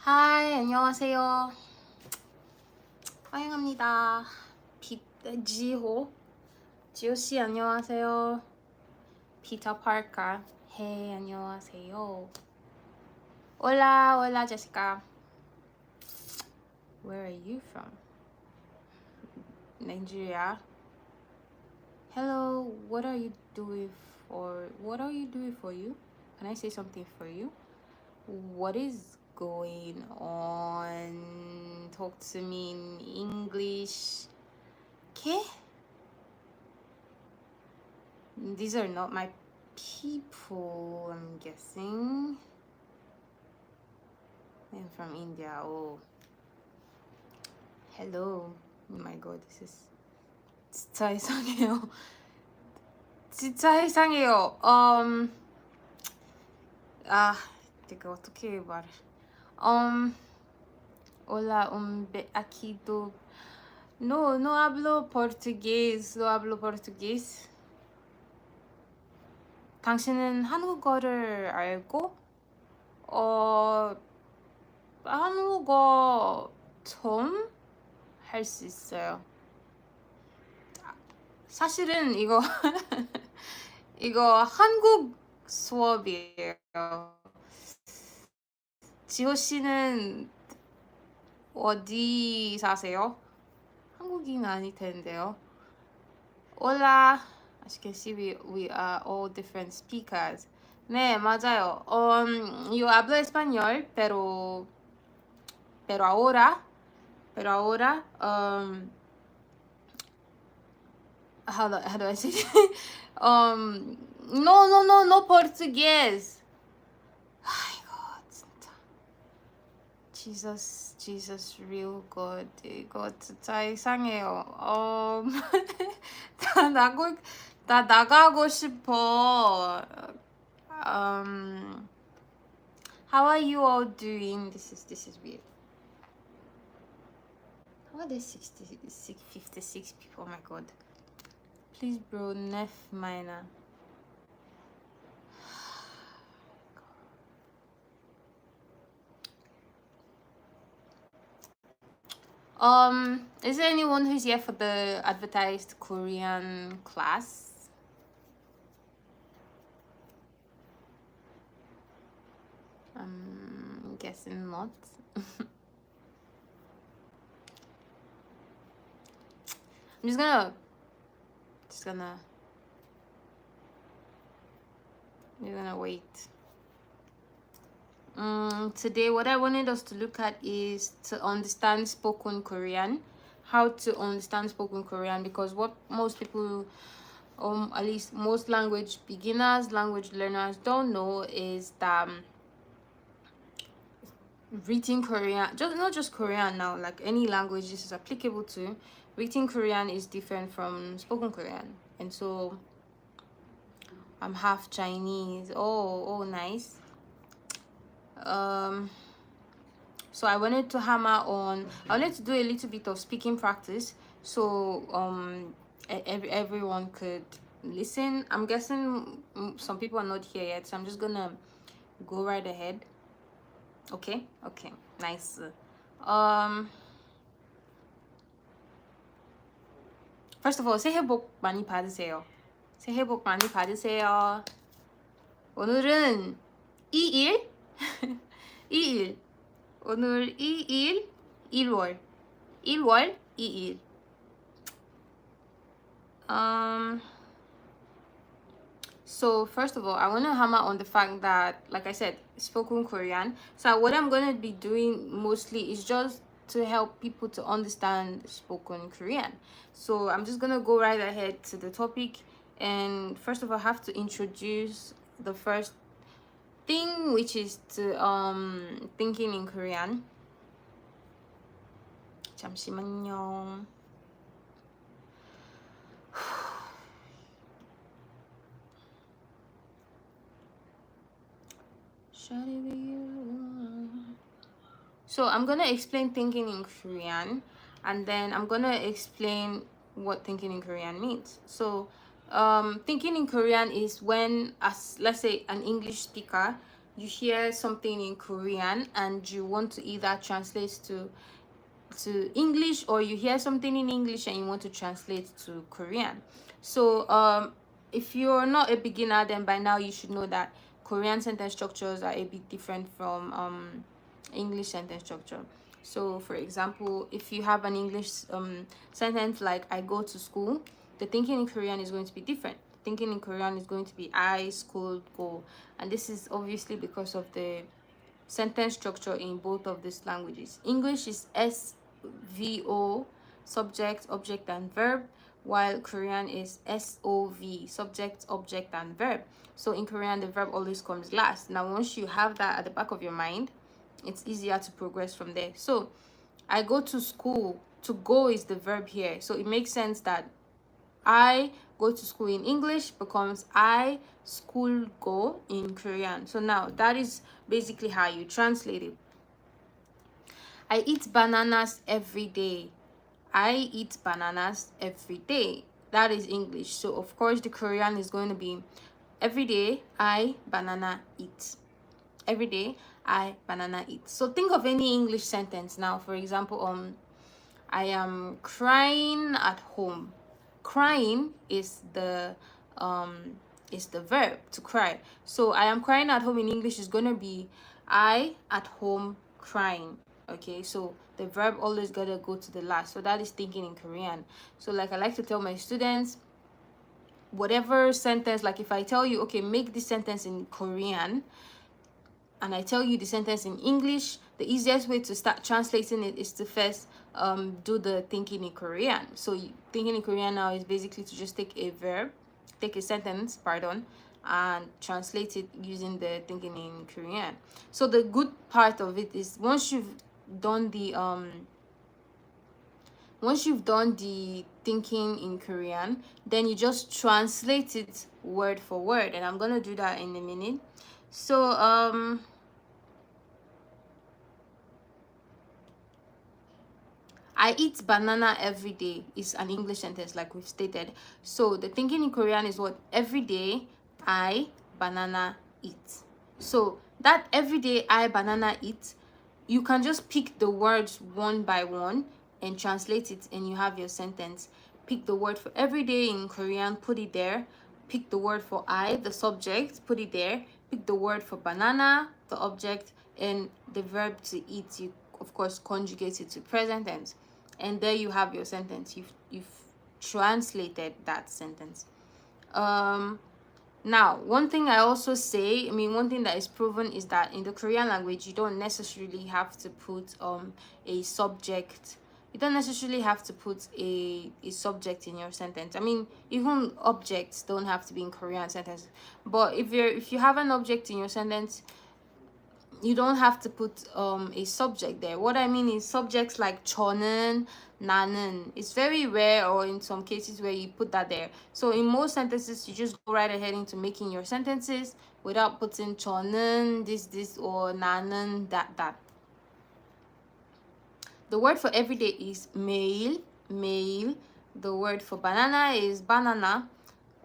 하이, 안녕하세요. 환영합니다. 지호씨 안녕하세요. 피터 파커. Hey, 안녕하세요. Hola, Jessica. Where are you from? Nigeria. Hello, what are you doing for you? Can I say something for you? What is going on? Talk to me in English. Okay? These are not my people, I'm guessing. I'm from India. Oh. Hello. Oh my god, this is 진짜 이상해요. 진짜 이상해요. 내가 어떻게 말해? Hola, aquí tú. No hablo portugués. 당신은 한국어를 알고 한국어 좀 할 수 있어요. 사실은 이거 이거 한국 수업이에요. 지호 씨는 어디 사세요? 한국인 아닐 텐데요. Hola. As you can see, we are all different speakers. 네, 맞아요. Yo hablo español, pero ahora, how do I say it? No portugués. 아이고, 진짜. Jesus, real God. 이거 진짜 이상해요. 나 나가고 싶어. How are you all doing? This is weird. How are there 56 people? Oh my god. Please, bro, Nef minor. Is there anyone who's here for the advertised Korean class? I'm guessing not. I'm just gonna wait. Today what I wanted us to look at is to understand spoken Korean, how to understand spoken Korean, because what most people, at least most language beginners, language learners don't know is that written Korean, not just Korean now, like any language this is applicable to, written Korean is different from spoken Korean. And so I'm half Chinese. Oh nice. So I wanted to do a little bit of speaking practice, so everyone could listen. I'm guessing some people are not here yet, so I'm just gonna go right ahead. Okay, nice. First of all, 새해 복 많이 받으세요. 새해 복 많이 받으세요. 오늘은 2일 2일. 오늘 2일, 1월. 1월 2일. So first of all, I want to hammer on the fact that, like I said, spoken Korean. So what I'm going to be doing mostly is just to help people to understand spoken Korean. So I'm just going to go right ahead to the topic. And first of all, I have to introduce the first thing, which is to thinking in Korean. 잠시만요. So I'm gonna explain thinking in Korean, and then I'm gonna explain what thinking in Korean means. So thinking in Korean is when, as let's say, an English speaker, you hear something in Korean and you want to either translate to English, or you hear something in English and you want to translate to Korean. So if you're not a beginner, then by now you should know that Korean sentence structures are a bit different from English sentence structure. So for example, if you have an English sentence like I go to school, the thinking in Korean is going to be different. Thinking in Korean is going to be I, school, go. And this is obviously because of the sentence structure in both of these languages. English is SVO, subject, object, and verb, while Korean is SOV, subject, object, and verb. So in Korean, the verb always comes last. Now, once you have that at the back of your mind, it's easier to progress from there. So I go to school. To go is the verb here. So it makes sense that I go to school in English becomes I school go in Korean. So now that is basically how you translate it. I eat bananas every day. I eat bananas every day. That is English. So of course the Korean is going to be every day I banana eat. Every day I banana eat. So think of any English sentence now. For example, I am crying at home. Crying is the verb to cry. So I am crying at home in English is gonna be I at home crying. Okay, so the verb always gotta go to the last. So that is thinking in Korean. So like I like to tell my students, whatever sentence, like if I tell you, okay, make this sentence in Korean, and I tell you the sentence in English, the easiest way to start translating it is to first do the thinking in Korean. So thinking in Korean now is basically to just take a sentence, and translate it using the thinking in Korean. So the good part of it is once you've done the thinking in Korean, then you just translate it word for word, and I'm gonna do that in a minute. So I eat banana every day is an English sentence like we've stated. So the thinking in Korean is what? Every day I banana eat. So that every day I banana eat, you can just pick the words one by one and translate it, and you have your sentence. Pick the word for every day in Korean, put it there. Pick the word for I, the subject, put it there. Pick the word for banana, the object, and the verb to eat, you of course conjugate it to present tense, and there you have your sentence. You've translated that sentence. Now, one thing I also say, one thing that is proven is that in the Korean language, you don't necessarily have to put a subject. You don't necessarily have to put a subject in your sentence. Even objects don't have to be in Korean sentence. But if you have an object in your sentence, you don't have to put a subject there. What I mean is subjects like 저는, 나는. It's very rare, or in some cases, where you put that there. So in most sentences, you just go right ahead into making your sentences without putting 저는, this, or 나는, that. The word for everyday is 매일. The word for banana is banana.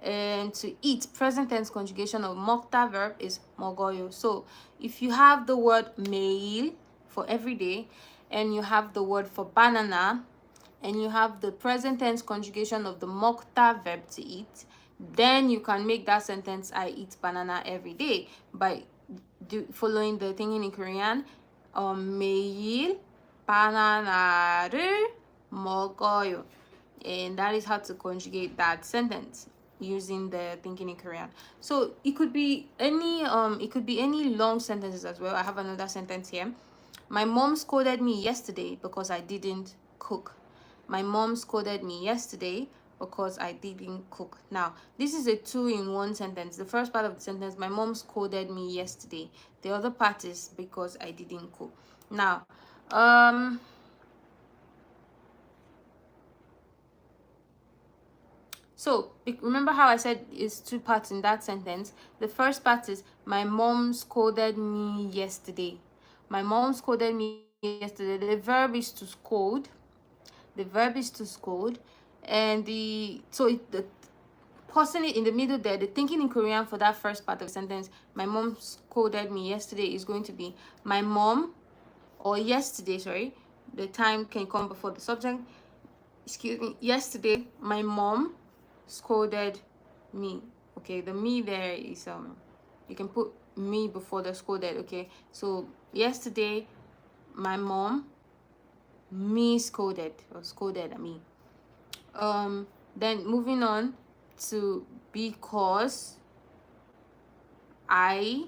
And to eat, present tense conjugation of 먹다 verb is 먹어요. So if you have the word 매일 for every day, and you have the word for banana, and you have the present tense conjugation of the 먹다 verb to eat, then you can make that sentence I eat banana every day by following the thinking in Korean, 매일 바나나를 먹어요. And that is how to conjugate that sentence using the thinking in Korean. So it could be any long sentences as well. I have another sentence here. My mom scolded me yesterday because I didn't cook. My mom scolded me yesterday because I didn't cook. Now, this is a two-in-one sentence. The first part of the sentence, my mom scolded me yesterday. The other part is because I didn't cook. Now, so remember how I said it's two parts in that sentence? The first part is my mom scolded me yesterday. My mom scolded me yesterday. The verb is to scold. The verb is to scold, and the person in the middle there, the thinking in Korean for that first part of the sentence, my mom scolded me yesterday, is going to be my mom, or yesterday, sorry, the time can come before the subject. Excuse me, yesterday my mom scolded me. Okay, the me there is you can put me before the scolded. Okay, so yesterday my mom me scolded at me. Then moving on to because I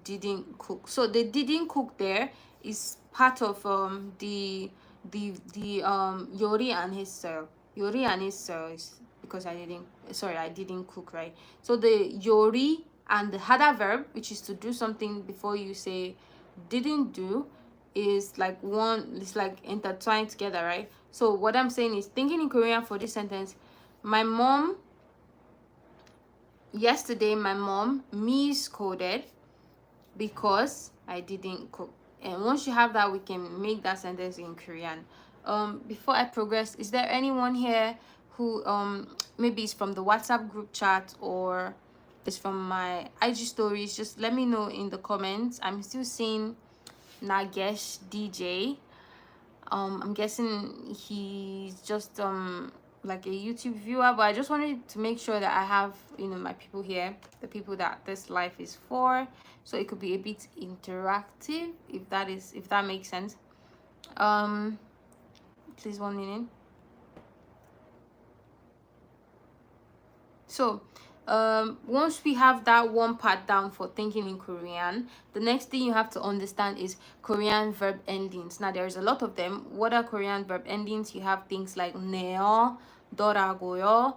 didn't cook. So the didn't cook there is part of the Yori and his sir. Yori and his sir is because I didn't cook, right? So the Yori and the hada verb, which is to do something before you say didn't do, is like one, it's like intertwined together, right? So what I'm saying is, thinking in Korean for this sentence, my mom yesterday my mom me scolded because I didn't cook. And once you have that, we can make that sentence in Korean. Before I progress, is there anyone here who maybe it's from the WhatsApp group chat or it's from my IG stories? Just let me know in the comments. I'm still seeing Nagesh DJ. I'm guessing he's just like a YouTube viewer, but I just wanted to make sure that I have, you know, my people here, the people that this life is for, so it could be a bit interactive, if that makes sense. Please, 1 minute. So once we have that one part down for thinking in Korean, the next thing you have to understand is Korean verb endings. Now there's a lot of them. What are Korean verb endings? You have things like 네요, 더라고요,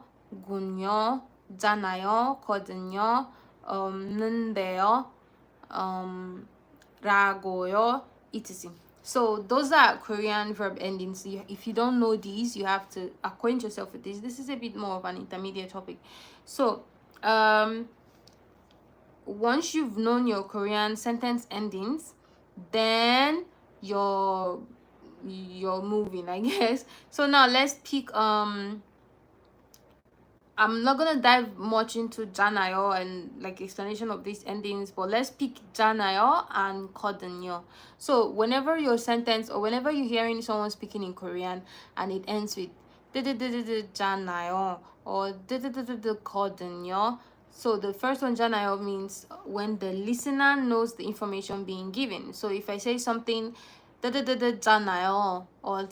군요, 잖아요, 거든요, 는데요, 라고요, etc. So those are Korean verb endings. If you don't know these, you have to acquaint yourself with this. This is a bit more of an intermediate topic. So once you've known your Korean sentence endings, then you're moving, I guess. So now let's pick I'm not gonna dive much into 잖아요 and like explanation of these endings, but let's pick 잖아요 and 거든요. So whenever your sentence or whenever you're hearing someone speaking in Korean and it ends with 잖아요 or 거든요, so the first one 잖아요 means when the listener knows the information being given. So if I say something 잖아요 or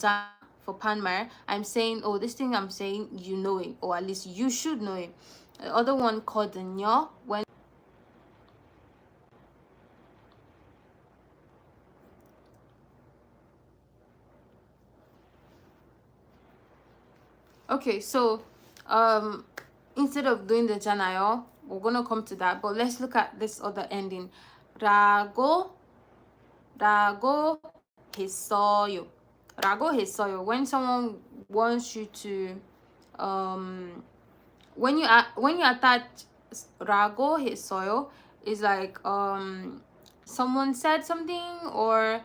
for Panmar, I'm saying, oh, this thing I'm saying, you know it, or at least you should know it. The other one 거든요, when okay, so instead of doing the 잖아요, we're gonna come to that, but let's look at this other ending. 라고 했어요. 라고 했어요. When someone wants you to when you attach 라고 했어요, is like someone said something, or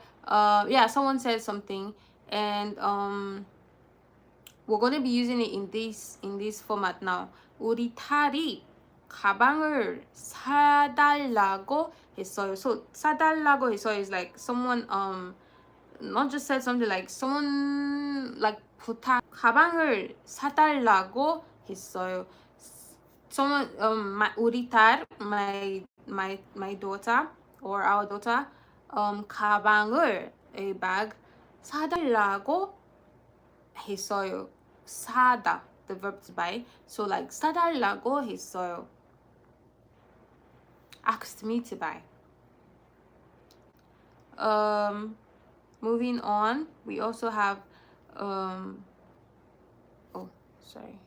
yeah, someone said something, and we're going to be using it in this format now. 우리 딸이 가방을 사달라고 했어요. So 사달라고 했어요 is like someone not just said something, like someone like 부탁 가방을 사달라고 했어요. Someone 우리 딸, my my daughter or our daughter 가방을, a bag, 사달라고 했어요. 사다, the verb to buy. So like 사달라고 했어요. Asked me to buy. Moving on, we also have oh sorry,